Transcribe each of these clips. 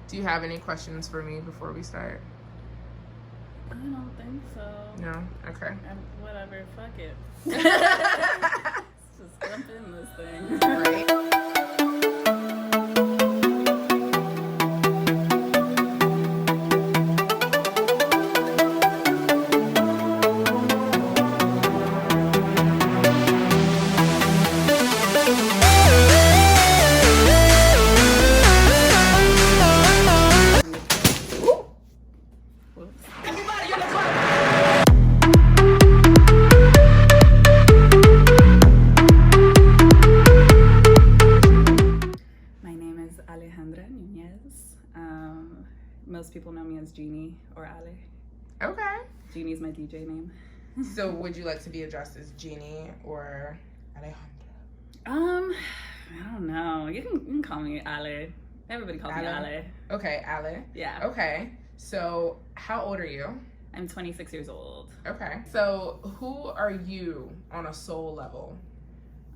Do you have any questions for me before we start? I don't think so. No? Okay. Whatever, fuck it. Let's just jump in this thing. Right. Alejandra. Most people know me as Genie or Ale. Okay. Genie's my DJ name. So would you like to be addressed as Genie or Alejandra? I don't know. You can call me Ale. Everybody calls me Ale. Okay, Ale. Yeah. Okay. So how old are you? I'm 26 years old. Okay. So who are you on a soul level?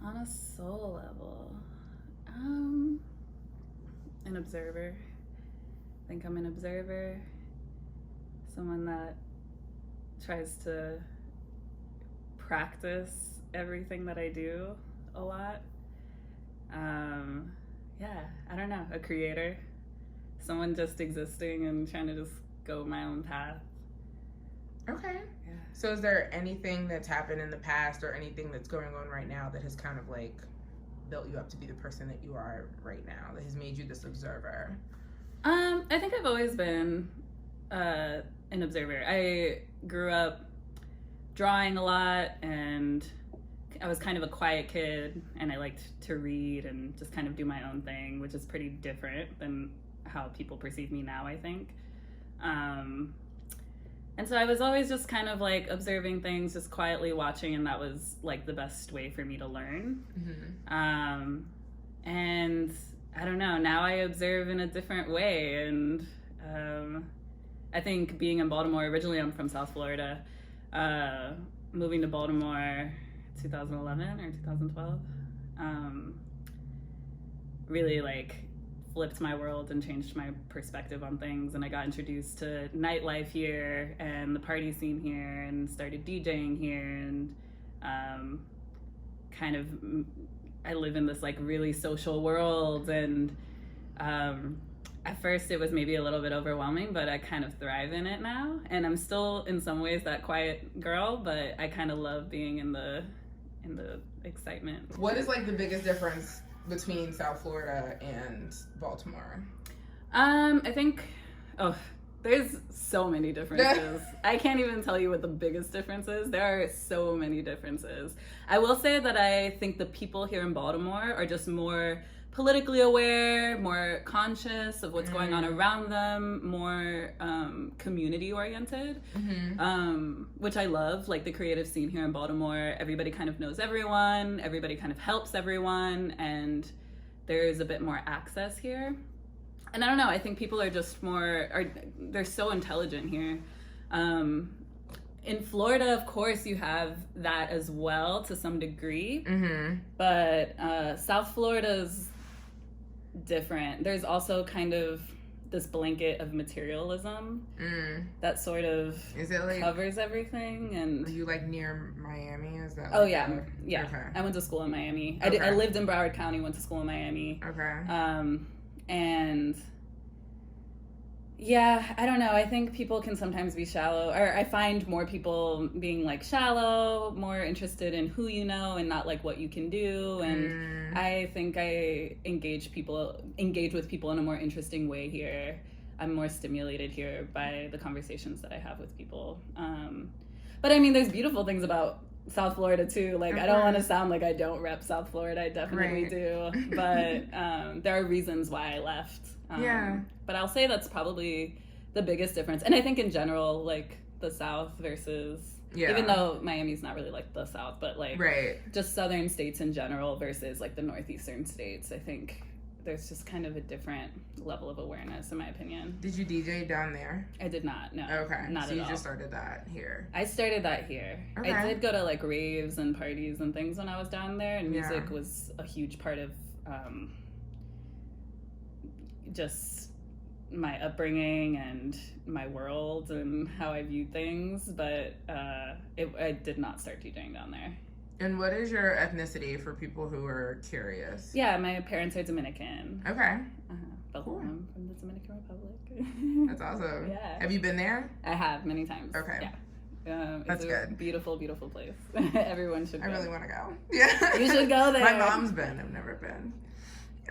On a soul level, an observer. I think I'm an observer. Someone that tries to practice everything that I do a lot. Yeah, I don't know, a creator. Someone just existing and trying to just go my own path. Okay. Yeah. So is there anything that's happened in the past or anything that's going on right now that has kind of like built you up to be the person that you are right now, that has made you this observer? I think I've always been an observer. I grew up drawing a lot, and I was kind of a quiet kid, and I liked to read and just kind of do my own thing, which is pretty different than how people perceive me now, I think. And so I was always just kind of like observing things, just quietly watching, and that was like the best way for me to learn. Mm-hmm. And I don't know, now I observe in a different way. And I think being in Baltimore, originally I'm from South Florida, moving to Baltimore 2011 or 2012, really like flipped my world and changed my perspective on things. And I got introduced to nightlife here and the party scene here, and started DJing here, and kind of I live in this like really social world, and at first it was maybe a little bit overwhelming, but I kind of thrive in it now. And I'm still in some ways that quiet girl, but I kind of love being in the excitement. What is like the biggest difference between South Florida and Baltimore? I think, there's so many differences. I can't even tell you what the biggest difference is. There are so many differences. I will say that I think the people here in Baltimore are just more politically aware, more conscious of what's going on around them, more community oriented, which I love. Like the creative scene here in Baltimore, everybody kind of knows everyone, everybody kind of helps everyone, and there's a bit more access here. And I don't know, I think people are just they're so intelligent here. In Florida, of course, you have that as well to some degree, but South Florida's different. There's also kind of this blanket of materialism that sort of covers everything. And are you like near Miami? Is that? Oh yeah. Okay. I went to school in Miami. Okay. I lived in Broward County. Went to school in Miami. Okay. And yeah, I don't know. I think people can sometimes be shallow, or I find more people being like shallow, more interested in who you know and not like what you can do. And I think I engage with people in a more interesting way here. I'm more stimulated here by the conversations that I have with people. But I mean, there's beautiful things about South Florida too. Like, I don't want to sound like I don't rep South Florida. I definitely do. But there are reasons why I left. But I'll say that's probably the biggest difference. And I think in general, like the South versus, even though Miami's not really like the South, but like just Southern states in general versus like the Northeastern states, I think there's just kind of a different level of awareness, in my opinion. Did you DJ down there? I did not, no. Okay. Not so at you all. just started that here? I started that here. Okay. I did go to like raves and parties and things when I was down there, and music was a huge part of just my upbringing and my world and how I view things, but I did not start DJing down there. And what is your ethnicity for people who are curious? Yeah, my parents are Dominican. Okay. Both of them from the Dominican Republic. That's awesome. Yeah. Have you been there? I have, many times. Okay. Yeah. That's good. Beautiful, beautiful place. Everyone should go. I really want to go. Yeah. You should go there. My mom's been. I've never been.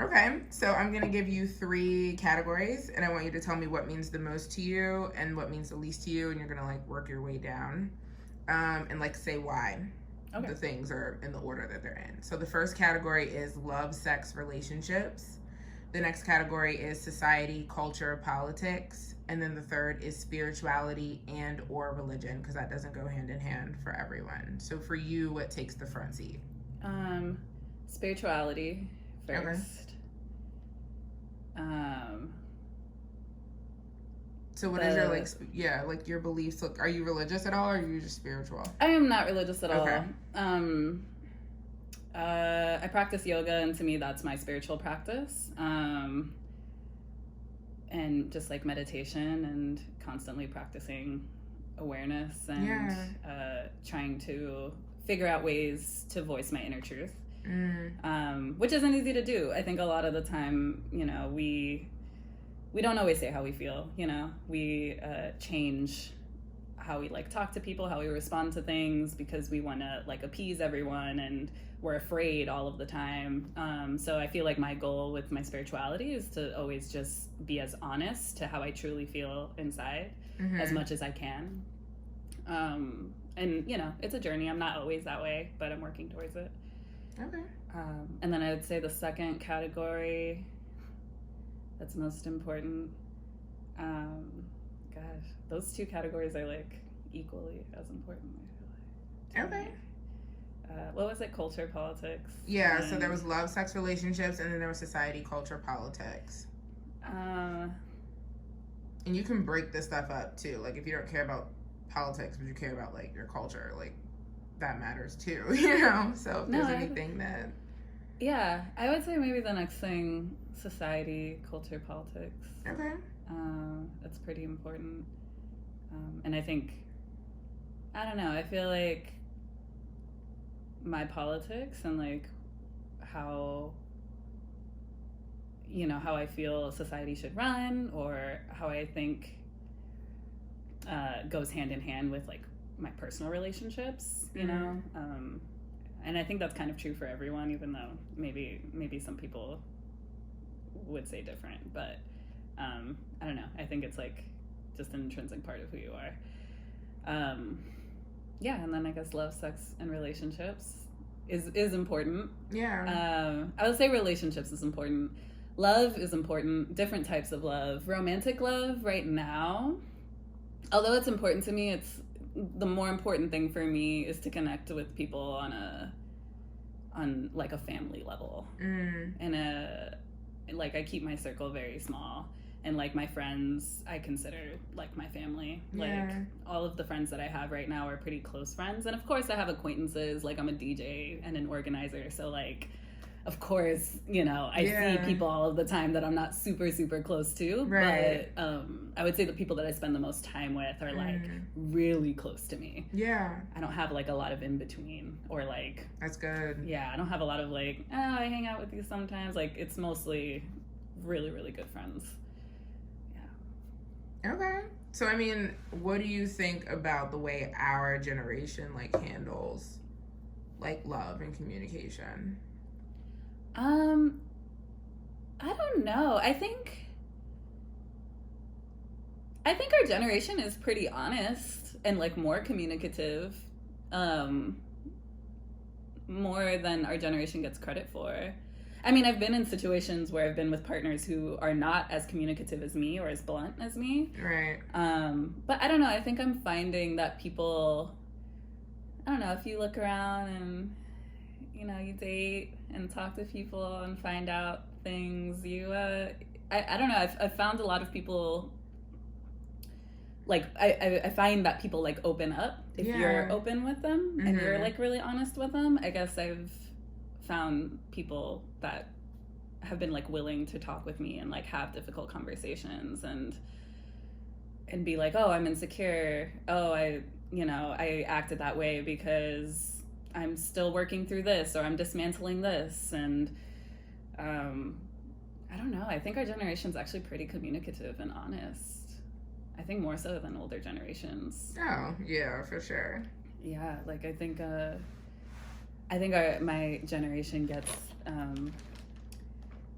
Okay. So I'm going to give you 3 categories, and I want you to tell me what means the most to you and what means the least to you, and you're going to, like, work your way down and, like, say why. Okay. The things are in the order that they're in. So the first category is love, sex, relationships. The next category is society, culture, politics. And then the third is spirituality and or religion, because that doesn't go hand in hand for everyone. So for you, what takes the front seat? Spirituality first. Okay. So what is your, like your beliefs? Look, are you religious at all, or are you just spiritual? I am not religious at okay. all. I practice yoga, and to me, that's my spiritual practice. And just like meditation and constantly practicing awareness and trying to figure out ways to voice my inner truth, which isn't easy to do. I think a lot of the time, you know, we don't always say how we feel, you know. We change how we like talk to people, how we respond to things, because we want to like appease everyone, and we're afraid all of the time. So I feel like my goal with my spirituality is to always just be as honest to how I truly feel inside as much as I can. And you know, it's a journey. I'm not always that way, but I'm working towards it. Okay. And then I would say the second category that's most important. Gosh, those 2 categories are like equally as important, I feel like. Okay. What was it? Culture, politics? Yeah, so there was love, sex, relationships, and then there was society, culture, politics. And you can break this stuff up too. Like if you don't care about politics, but you care about like your culture, like that matters too, you know? So if there's anything that... Yeah, I would say maybe the next thing, society, culture, politics. Okay. That's pretty important. And I think, I don't know, I feel like my politics and like how, you know, how I feel society should run, or how I think goes hand in hand with like my personal relationships, you know. And I think that's kind of true for everyone, even though maybe some people would say different, but I don't know, I think it's like just an intrinsic part of who you are. Yeah, and then I guess love, sex, and relationships is important. Yeah. I would say relationships is important. Love is important. Different types of love. Romantic love right now, although it's important to me, it's the more important thing for me is to connect with people on like a family level. And like I keep my circle very small. And like my friends, I consider like my family. Yeah. Like all of the friends that I have right now are pretty close friends. And of course I have acquaintances, like I'm a DJ and an organizer. So like, of course, you know, I see people all of the time that I'm not super, super close to. Right. But I would say the people that I spend the most time with are like really close to me. Yeah. I don't have like a lot of in between, or like. That's good. Yeah, I don't have a lot of like, oh, I hang out with you sometimes. Like it's mostly really, really good friends. Okay. So, I mean, what do you think about the way our generation, like, handles, like, love and communication? I don't know. I think our generation is pretty honest and, like, more communicative, more than our generation gets credit for. I mean, I've been in situations where I've been with partners who are not as communicative as me or as blunt as me. Right. But I don't know. I think I'm finding that people, I don't know, if you look around and, you know, you date and talk to people and find out things, I don't know. I've found a lot of people, like, I find that people, like, open up if you're open with them and you're, like, really honest with them. I guess I've found people that have been like willing to talk with me and like have difficult conversations and be like, oh, I'm insecure. Oh, I acted that way because I'm still working through this, or I'm dismantling this. And I don't know. I think our generation's actually pretty communicative and honest. I think more so than older generations. Oh, yeah, for sure. Yeah, like I think my generation gets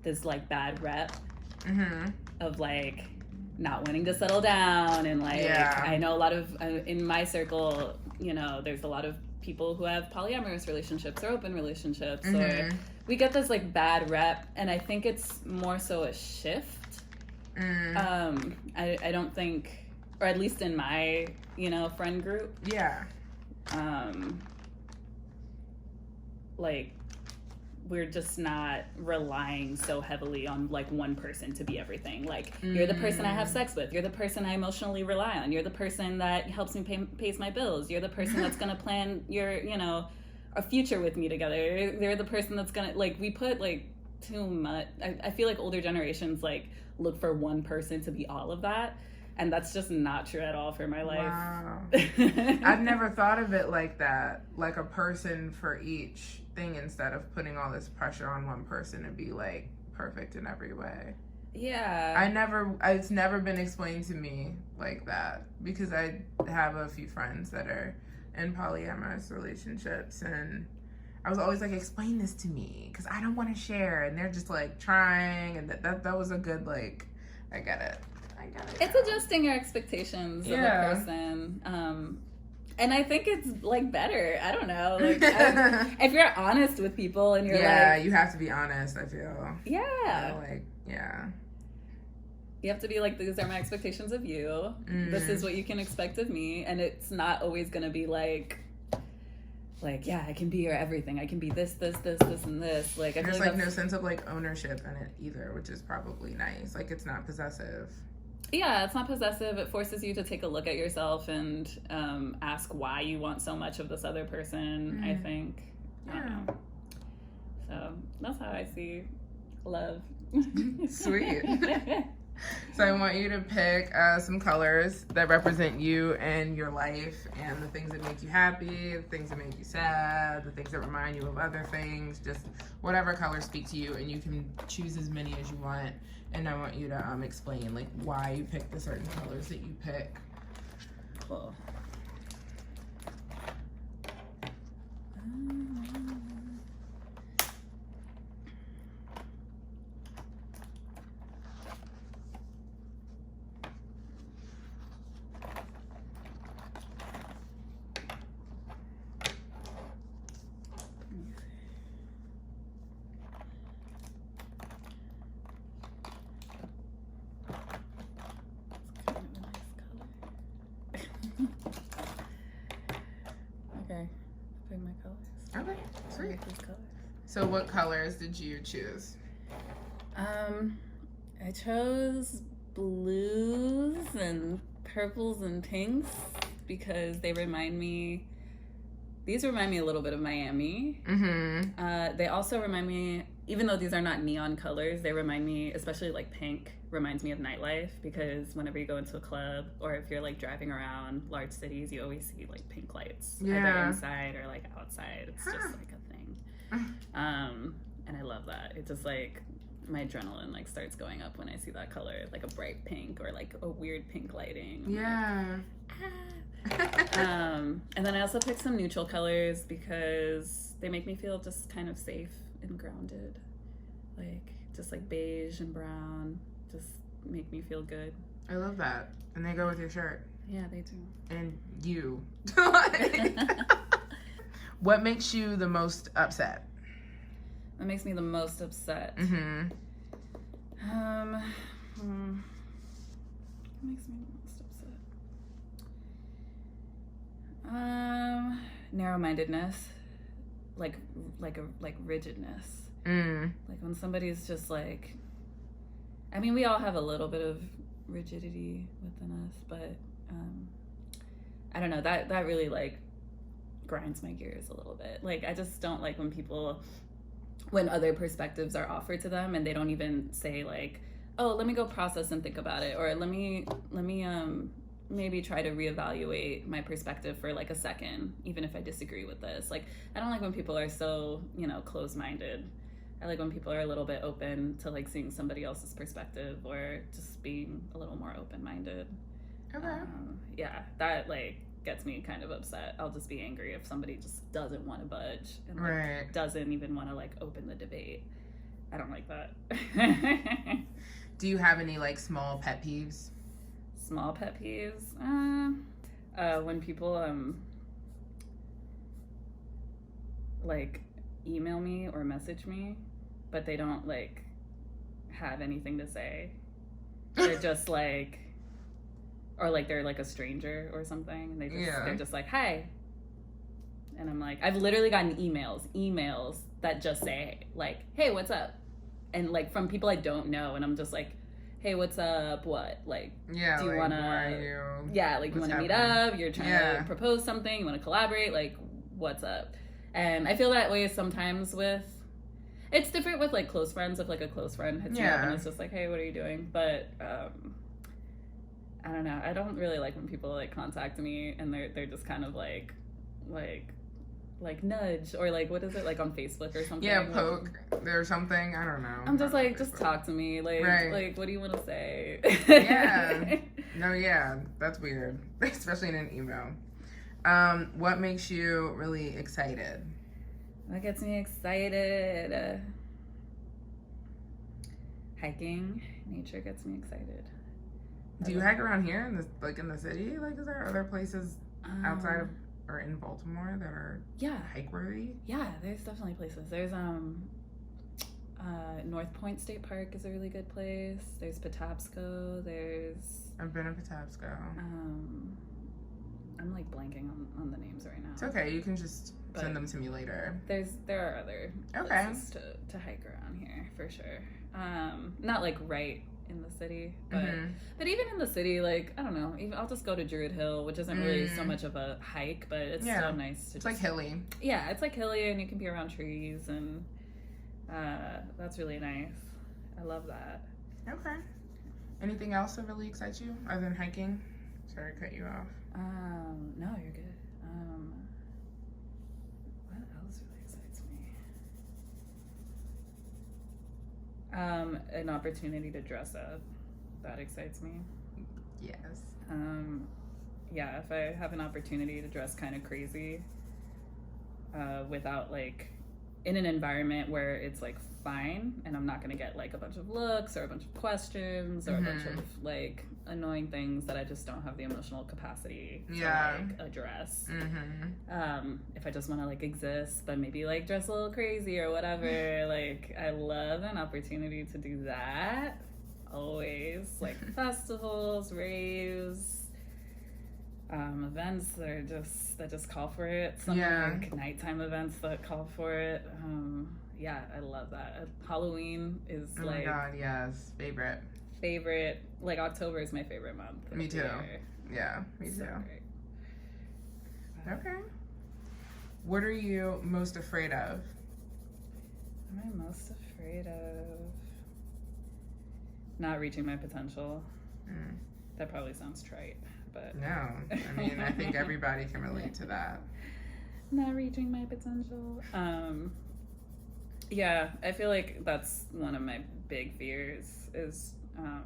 this like bad rep of like not wanting to settle down, and like I know a lot of in my circle, there's a lot of people who have polyamorous relationships or open relationships, or we get this like bad rep, and I think it's more so a shift. I don't think, or at least in my friend group, like we're just not relying so heavily on like one person to be everything. Like you're the person I have sex with, you're the person I emotionally rely on, you're the person that helps me pays my bills, you're the person that's gonna plan your a future with me together, they're the person that's gonna, like, we put like too much. I feel like older generations like look for one person to be all of that, and that's just not true at all for my life. Wow. I've never thought of it like that, like a person for each thing, instead of putting all this pressure on one person to be like perfect in every way. Yeah. It's never been explained to me like that, because I have a few friends that are in polyamorous relationships, and I was always like, explain this to me, because I don't want to share, and they're just like trying, and that was a good, like, I get it. It's adjusting your expectations of a person. And I think it's like better. I don't know. Like, if you're honest with people and you're like, you have to be honest, I feel. Yeah. You have to be like, these are my expectations of you. This is what you can expect of me. And it's not always going to be like, yeah, I can be your everything. I can be this, and this. Like, I feel there's like no sense of like ownership in it either, which is probably nice. Like, it's not possessive. Yeah, it's not possessive. It forces you to take a look at yourself and ask why you want so much of this other person, I think. I don't know. So that's how I see love. Sweet. So I want you to pick some colors that represent you and your life, and the things that make you happy, the things that make you sad, the things that remind you of other things, just whatever colors speak to you, and you can choose as many as you want. And I want you to explain like why you picked the certain colors that you pick. Cool. Okay, pick my colors. Okay, sweet. These colors. So what colors did you choose? I chose blues and purples and pinks because these remind me a little bit of Miami. They also remind me, even though these are not neon colors, they remind me, especially like pink reminds me of nightlife, because whenever you go into a club or if you're like driving around large cities, you always see like pink lights either inside or like outside. It's just like a thing. And I love that. It's just like my adrenaline like starts going up when I see that color, like a bright pink or like a weird pink lighting. And then I also picked some neutral colors because they make me feel just kind of safe and grounded, like just like beige and brown just make me feel good. I love that. And they go with your shirt. Yeah, they do. And you. What makes you the most upset? What makes me the most upset? What makes me the most upset? Narrow-mindedness, like rigidness. Like when somebody's just like, I mean, we all have a little bit of rigidity within us, but I don't know, that really like grinds my gears a little bit. Like I just don't like when people when other perspectives are offered to them and they don't even say like, oh, let me go process and think about it, or let me maybe try to reevaluate my perspective for like a second, even if I disagree with this. Like, I don't like when people are so, you know, closed-minded. I like when people are a little bit open to like seeing somebody else's perspective, or just being a little more open-minded. Okay. Yeah, that like gets me kind of upset. I'll just be angry if somebody just doesn't want to budge and like, doesn't even want to like open the debate. I don't like that. Do you have any like small pet peeves? Small pet peeves? When people like email me or message me, but they don't like have anything to say. They're just like, or like they're like a stranger or something, and they're just like, hi. And I'm like, I've literally gotten emails that just say like, hey, what's up? And like from people I don't know, and I'm just like, hey, what's up? What? Like, do you like, want to, like, you want to meet up? You're trying to propose something? You want to collaborate? Like, what's up? And I feel that way sometimes with, it's different with like close friends. If like a close friend hits me up and it's just like, hey, what are you doing? But I don't know. I don't really like when people like contact me and they're just kind of like nudge, or like, what is it, like on Facebook or something? Yeah, poke or something. I don't know. I'm just like, just talk to me. Like, like, what do you want to say? Yeah. No, yeah, that's weird, especially in an email. What makes you really excited? What gets me excited? Hiking. Nature gets me excited. Do you hike around here in the city? Like, is there other places outside of or in Baltimore that are hike worthy? Yeah, there's definitely places. There's North Point State Park is a really good place. There's Patapsco. I've been to Patapsco. I'm like blanking on the names right now. It's okay. You can just send them to me later. There are other places to hike around here for sure. Not like right in the city, but even in the city, like, I don't know, I'll just go to Druid Hill, which isn't really so much of a hike, but it's so nice to it's like hilly. Yeah, it's like hilly, and you can be around trees, and that's really nice. I love that. Okay. Anything else that really excites you other than hiking? Sorry to cut you off. No, you're good. What else really excites me? An opportunity to dress up. That excites me. Yes. Yeah, if I have an opportunity to dress kind of crazy, without like, in an environment where it's like fine, and I'm not gonna get like a bunch of looks or a bunch of questions or a bunch of like annoying things that I just don't have the emotional capacity to like address. If I just want to like exist, then maybe like dress a little crazy or whatever. Like, I love an opportunity to do that. Always like festivals, raves, events that just call for it. Some like nighttime events that call for it. Yeah, I love that. Halloween is oh like, my god, yes, favorite. Like, October is my favorite month. Me too. Yeah, me too. Okay. What are you most afraid of? What am I most afraid of? Not reaching my potential. That probably sounds trite, but no. I mean, I think everybody can relate to that. Not reaching my potential. Yeah, I feel like that's one of my big fears is, I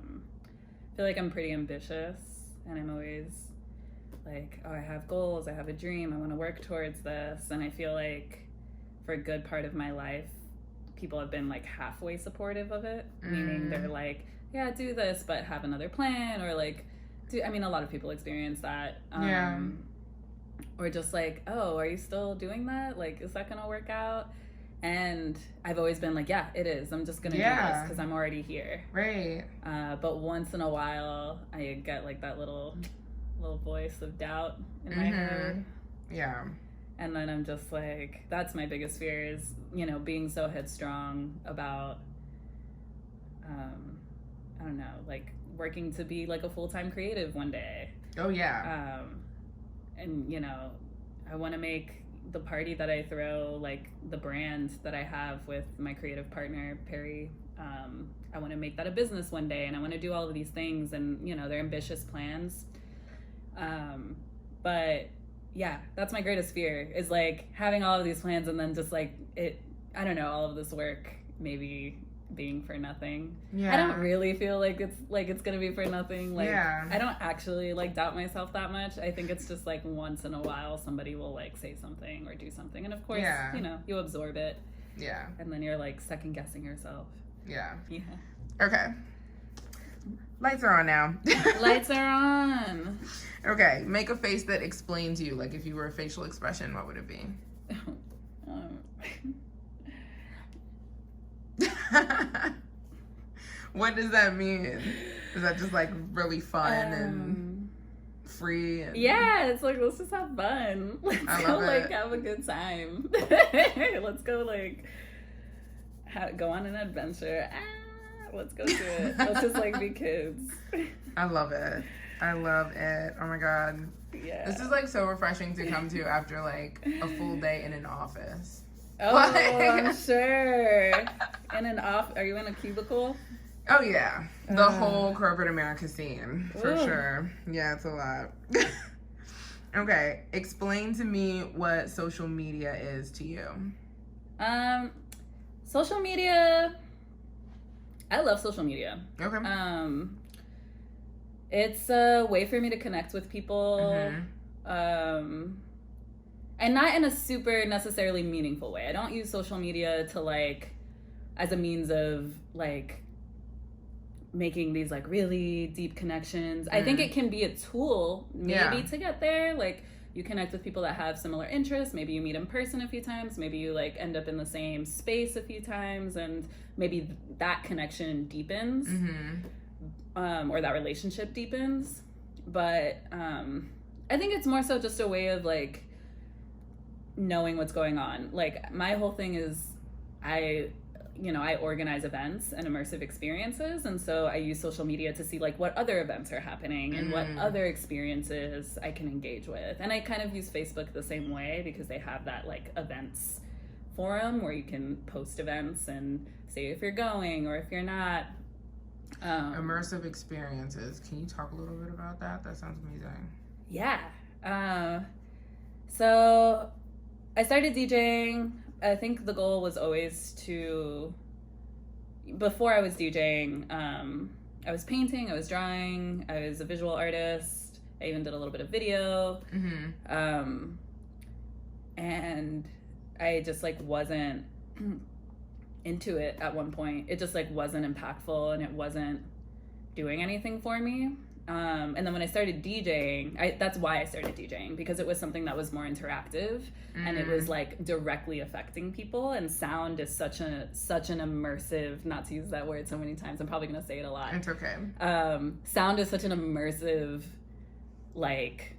feel like I'm pretty ambitious, and I'm always like, oh, I have goals, I have a dream, I want to work towards this, and I feel like for a good part of my life, people have been like halfway supportive of it, meaning they're like, yeah, do this, but have another plan, or like, I mean, a lot of people experience that. Or just like, oh, are you still doing that? Like, is that gonna work out? And I've always been like, yeah, it is. I'm just gonna do this because I'm already here. Right. But once in a while, I get like that little voice of doubt in my head. Yeah. And then I'm just like, that's my biggest fear is, you know, being so headstrong about, I don't know, like working to be like a full-time creative one day. Oh yeah. And, you know, I want to make, the party that I throw, like the brand that I have with my creative partner, Perry, I want to make that a business one day, and I want to do all of these things, and, you know, they're ambitious plans. But yeah, that's my greatest fear, is like having all of these plans and then just like I don't know, all of this work maybe being for nothing. Yeah. I don't really feel like it's gonna be for nothing. Like, I don't actually like doubt myself that much. I think it's just like once in a while somebody will like say something or do something, and of course, you know, you absorb it. Yeah. And then you're like second guessing yourself. Yeah. Yeah. Okay. Lights are on now. Lights are on. Okay, make a face that explains you. Like if you were a facial expression, what would it be? What does that mean? Is that just like really fun and free? And... Yeah, it's like, let's just have fun. Let's go like have a good time. Let's go like go on an adventure. Let's go do it. Let's just like be kids. I love it. I love it. Oh my God. Yeah. This is like so refreshing to come to after like a full day in an office. Oh, I'm sure. Are you in a cubicle? Oh yeah. The whole corporate America scene. For sure. Yeah, it's a lot. Okay. Explain to me what social media is to you. Social media, I love social media. Okay. It's a way for me to connect with people. And not in a super necessarily meaningful way. I don't use social media to like as a means of like making these like really deep connections. I think it can be a tool maybe to get there. Like you connect with people that have similar interests. Maybe you meet in person a few times. Maybe you like end up in the same space a few times, and maybe that connection deepens, or that relationship deepens. But I think it's more so just a way of like knowing what's going on. Like my whole thing is I organize events and immersive experiences, and so I use social media to see like what other events are happening and what other experiences I can engage with. And I kind of use Facebook the same way because they have that like events forum where you can post events and say if you're going or if you're not. Immersive experiences. Can you talk a little bit about that? That sounds amazing. Yeah. So I started DJing. I think the goal was always before I was DJing, I was painting, I was drawing, I was a visual artist. I even did a little bit of video. And I just like wasn't into it at one point. It just like wasn't impactful and it wasn't doing anything for me. And then when I started DJing, that's why I started DJing, because it was something that was more interactive and it was like directly affecting people. And sound is such an immersive, not to use that word so many times, I'm probably going to say it a lot. It's okay. Sound is such an immersive, like,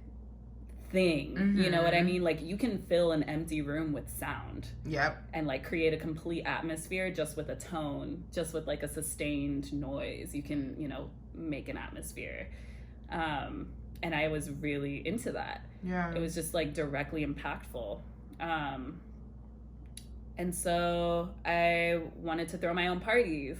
thing. You know what I mean? Like, you can fill an empty room with sound. Yep. And like create a complete atmosphere just with a tone, just with like a sustained noise. You can, make an atmosphere. And I was really into that. Yeah. It was just like directly impactful. And so I wanted to throw my own parties,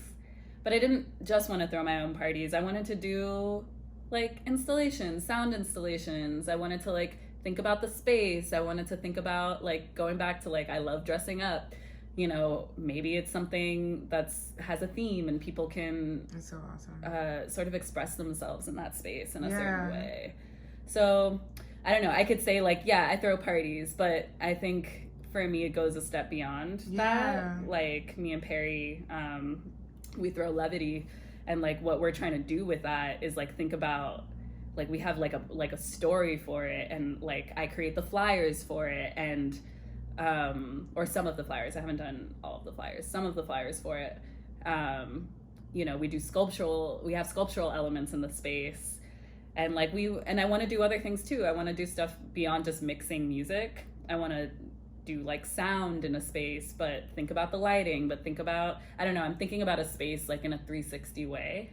but I didn't just want to throw my own parties. I wanted to do like installations, sound installations. I wanted to like think about the space. I wanted to think about like going back to like, I love dressing up. Maybe it's something has a theme and people can That's so awesome. Sort of express themselves in that space in a certain way. So I don't know. I could say like, yeah, I throw parties, but I think for me it goes a step beyond that. Like me and Perry, we throw Levity, and like what we're trying to do with that is like think about like we have like a story for it, and like I create the flyers for it, and or some of the flyers. I haven't done all of the flyers. Some of the flyers for it. We do we have sculptural elements in the space, and like I want to do other things too. I want to do stuff beyond just mixing music. I want to do like sound in a space, but think about the lighting, but think about, I don't know, I'm thinking about a space like in a 360 way.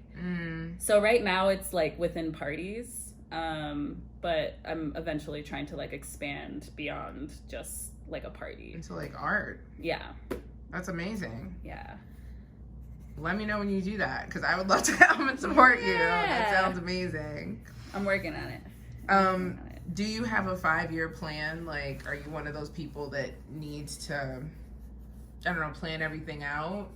So right now it's like within parties, but I'm eventually trying to like expand beyond just like a party. Into like art. Yeah. That's amazing. Yeah. Let me know when you do that, because I would love to come and support you. Yeah. That sounds amazing. I'm working on it. Do you have a 5-year plan? Like, are you one of those people that needs to, I don't know, plan everything out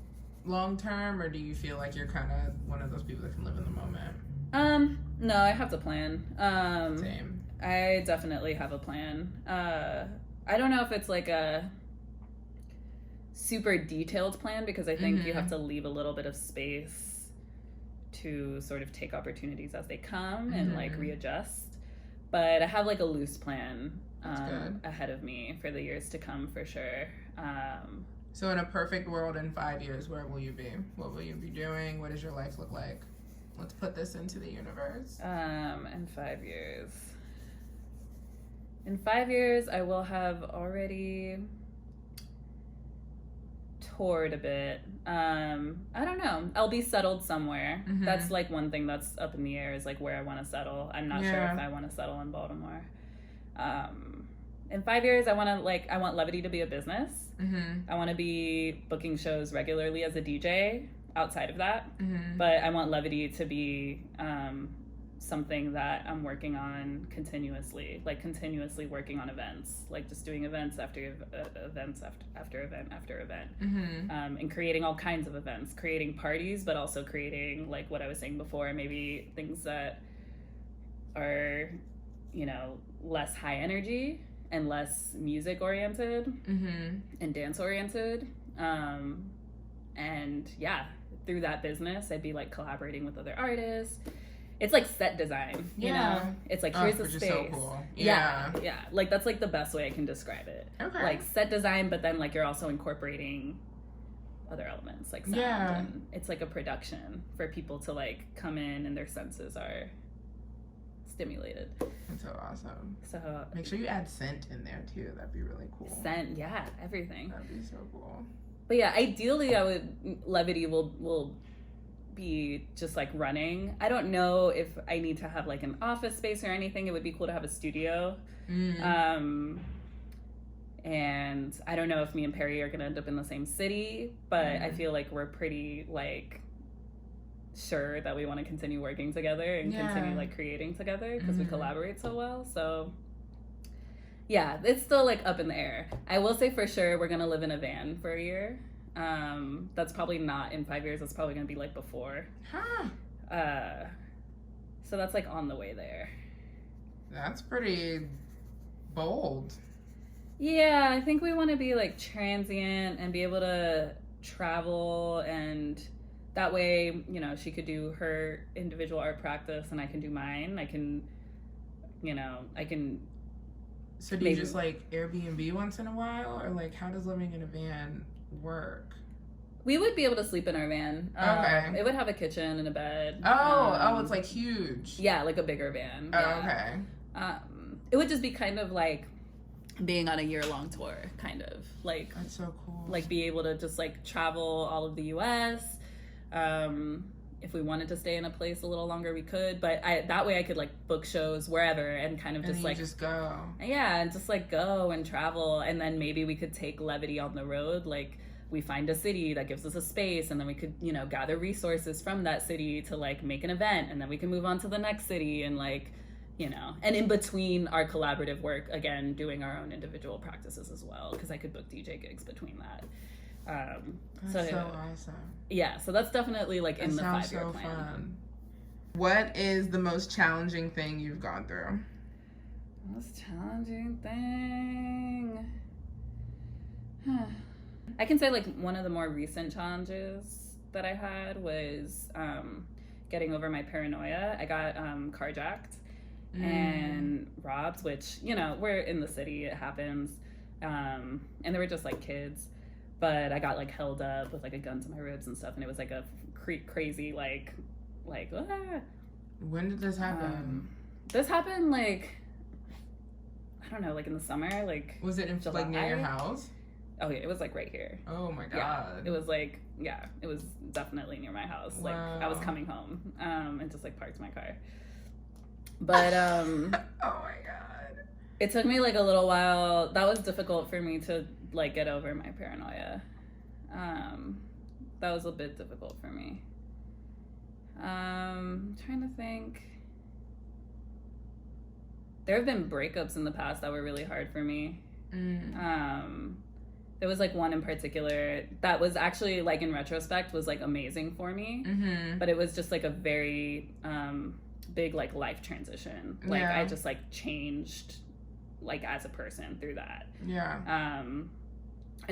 long term, or do you feel like you're kind of one of those people that can live in the moment? No, I have to plan. Same. I definitely have a plan. I don't know if it's like a super detailed plan, because I think you have to leave a little bit of space to sort of take opportunities as they come and like readjust. But I have like a loose plan ahead of me for the years to come, for sure. So in a perfect world in 5 years, where will you be? What will you be doing? What does your life look like? Let's put this into the universe. In 5 years. In 5 years, I will have already toured a bit. I don't know. I'll be settled somewhere. That's like one thing that's up in the air, is like where I want to settle. I'm not sure if I want to settle in Baltimore. In 5 years, I want Levity to be a business. I want to be booking shows regularly as a DJ outside of that. But I want Levity to be something that I'm working on continuously, like continuously working on events, like just doing events after events after event after event, and creating all kinds of events, creating parties, but also creating, like what I was saying before, maybe things that are, you know, less high energy and less music oriented and dance oriented. And yeah, through that business, I'd be like collaborating with other artists. It's like set design, you know? It's like, here's the space. So cool. Yeah. Like, that's like the best way I can describe it. Okay. Like set design, but then like you're also incorporating other elements like sound. And it's like a production for people to like come in and their senses are stimulated. That's so awesome. So make sure you add scent in there too. That'd be really cool. Scent, yeah, everything. That'd be so cool. But yeah, ideally Levity will be just like running. I don't know if I need to have like an office space or anything. It would be cool to have a studio. And I don't know if me and Perry are gonna end up in the same city, but I feel like we're pretty like sure that we want to continue working together and continue like creating together, because we collaborate so well. So yeah, it's still like up in the air. I will say for sure we're gonna live in a van for a year. That's probably not in 5 years. That's probably gonna be like before. So that's like on the way there. That's pretty bold. Yeah, I think we want to be like transient and be able to travel, and that way, you know, she could do her individual art practice and I can do mine. I can. So do you just like Airbnb once in a while, or like how does living in a van work? We would be able to sleep in our van. Okay. It would have a kitchen and a bed. It's like huge. Yeah, like a bigger van. Okay. It would just be kind of like being on a year-long tour, kind of. Like, that's so cool. Like be able to just like travel all of the US. If we wanted to stay in a place a little longer, we could, but that way I could like book shows wherever and kind of just like just go. Yeah, and just like go and travel, and then maybe we could take Levity on the road. Like we find a city that gives us a space, and then we could, you know, gather resources from that city to like make an event, and then we can move on to the next city, and like, you know, and in between our collaborative work, again, doing our own individual practices as well, because I could book DJ gigs between that. That's so awesome. Yeah, so that's definitely like in the 5-year so plan. Fun. What is the most challenging thing you've gone through? Most challenging thing? I can say like one of the more recent challenges that I had was getting over my paranoia. I got carjacked and robbed, which, you know, we're in the city, it happens. And they were just like kids. But I got like held up with like a gun to my ribs and stuff, and it was like a crazy like When did this happen? This happened like, I don't know, like in the summer, like. Was it in July? Like near your house? Oh yeah, it was like right here. Oh my god. Yeah, it was like, yeah, it was definitely near my house. Like I was coming home, and just like parked my car. But oh my god. It took me like a little while. That was difficult for me to like get over my paranoia. That was a bit difficult for me. Trying to think. There have been breakups in the past that were really hard for me. There was like one in particular that was actually like in retrospect was like amazing for me, but it was just like a very big like life transition. Like I just like changed like as a person through that. And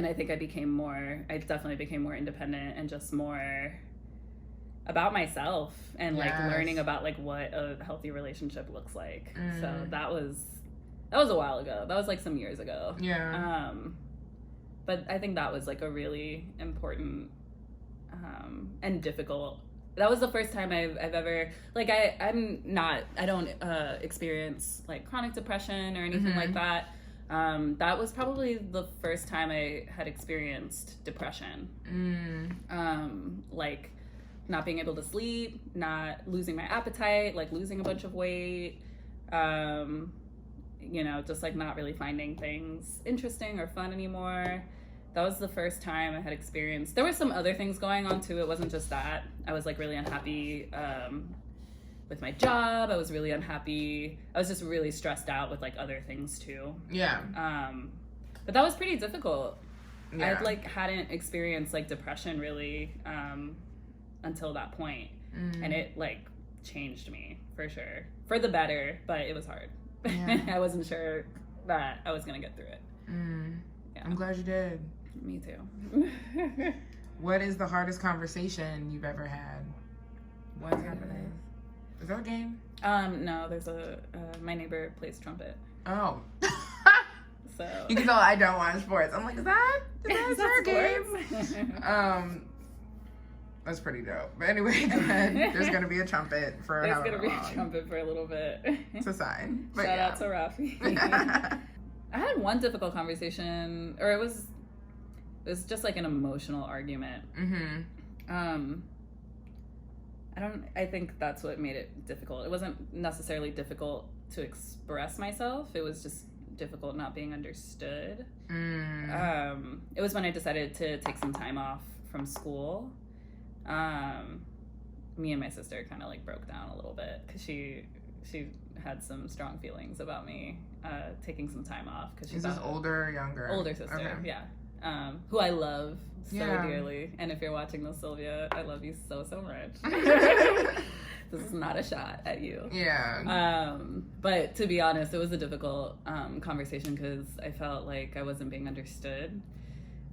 I think I definitely became more independent and just more about myself and like learning about like what a healthy relationship looks like. So that was a while ago. That was like some years ago. But I think that was like a really important and difficult. That was the first time I've ever like I don't experience like chronic depression or anything like that. That was probably the first time I had experienced depression. Like not being able to sleep, not losing my appetite, like losing a bunch of weight, you know, just like not really finding things interesting or fun anymore. That was the first time I had experienced. There were some other things going on too. It wasn't just that. I was like really unhappy with my job. I was really unhappy. I was just really stressed out with like other things too. But that was pretty difficult. I like hadn't experienced like depression really until that point. And it like changed me for sure, for the better, but it was hard. I wasn't sure that I was gonna get through it. I'm glad you did. Me too. What is the hardest conversation you've ever had? What's happening? Is that a game? No, there's my neighbor plays trumpet. Oh. So you can tell I don't watch sports. I'm like, is that her game? That's pretty dope. But anyway, go ahead. There's gonna be a trumpet for a trumpet for a little bit. It's a sign. But Shout out to Rafi. I had one difficult conversation, or it was just like an emotional argument. I think that's what made it difficult. It wasn't necessarily difficult to express myself. It was just difficult not being understood. It was when I decided to take some time off from school. Me and my sister kind of like broke down a little bit because she had some strong feelings about me taking some time off. Because she's older or younger? Older sister, who I love so dearly. And if you're watching this, Sylvia, I love you so much. This is not a shot at you. But to be honest, it was a difficult conversation because I felt like I wasn't being understood.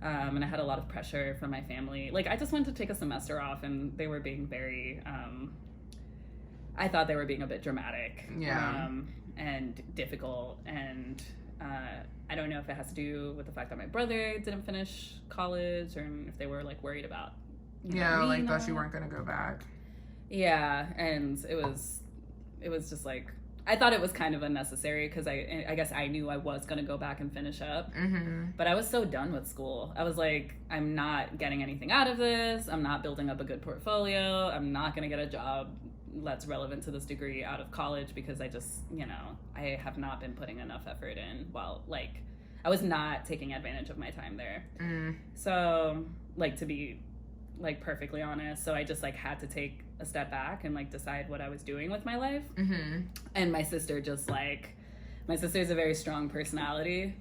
And I had a lot of pressure from my family. Like, I just wanted to take a semester off, and they were being very, I thought they were being a bit dramatic. And difficult. And I don't know if it has to do with the fact that my brother didn't finish college, or if they were, like, worried about, like, thought you weren't going to go back. And it was just, like, I thought it was kind of unnecessary because I guess I knew I was going to go back and finish up. But I was so done with school. I was like, I'm not getting anything out of this. I'm not building up a good portfolio. I'm not going to get a job that's relevant to this degree out of college because I just, I have not been putting enough effort in while, like, I was not taking advantage of my time there. So, like, to be, like, perfectly honest, so I just, like, had to take a step back and like decide what I was doing with my life. And my sister just like, my sister is a very strong personality,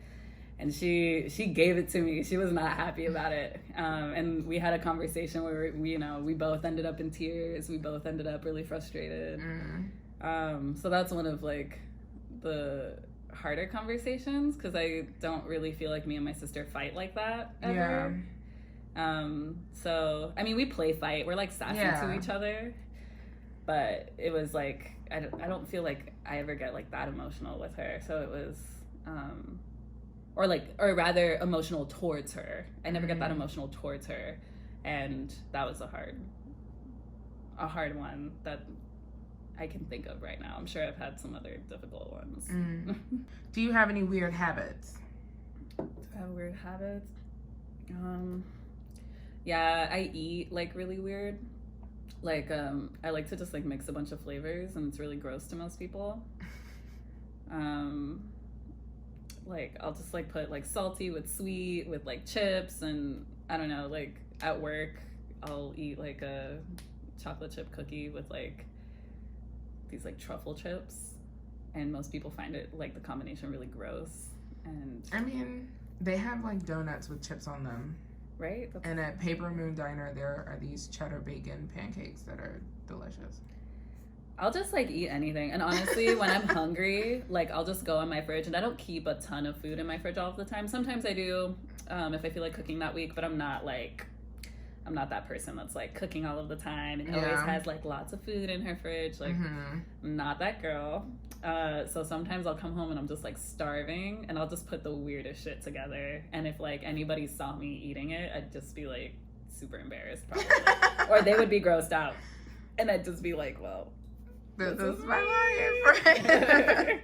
and she gave it to me. She was not happy about it, and we had a conversation where we both ended up in tears. We both ended up really frustrated. So that's one of like the harder conversations because I don't really feel like me and my sister fight like that ever. So I mean, we play fight. We're like sassy to each other, but it was like I don't feel like I ever get like that emotional with her. So it was, or rather emotional towards her. I never get that emotional towards her, and that was a hard one that I can think of right now. I'm sure I've had some other difficult ones. Do you have any weird habits? Do I have weird habits? Yeah, I eat like really weird. Like, I like to just like mix a bunch of flavors, and it's really gross to most people. like I'll just like put like salty with sweet with like chips, and I don't know, like at work I'll eat like a chocolate chip cookie with like these like truffle chips, and most people find it like the combination really gross. And I mean, they have like donuts with chips on them. Right? And at Paper Moon Diner, there are these cheddar bacon pancakes that are delicious. I'll just like eat anything. And honestly, when I'm hungry, like I'll just go in my fridge, and I don't keep a ton of food in my fridge all the time. Sometimes I do, if I feel like cooking that week, but I'm not that person that's like cooking all of the time and always has like lots of food in her fridge. Like, I'm not that girl. So sometimes I'll come home and I'm just like starving, and I'll just put the weirdest shit together. And if like anybody saw me eating it, I'd just be like super embarrassed probably. Or they would be grossed out. And I'd just be like, well, this is my life.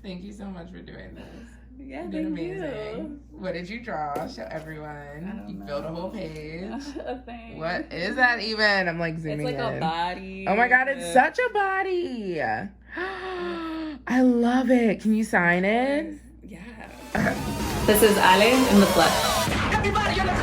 Thank you so much for doing this. Yeah, you did amazing. You. What did you draw? Show everyone. You filled a whole page. Thanks. What is that even? I'm like zooming in. It's like a body. Oh my god, it's such a body. I love it. Can you sign it? Yeah. This is Ale in the flesh. Everybody in the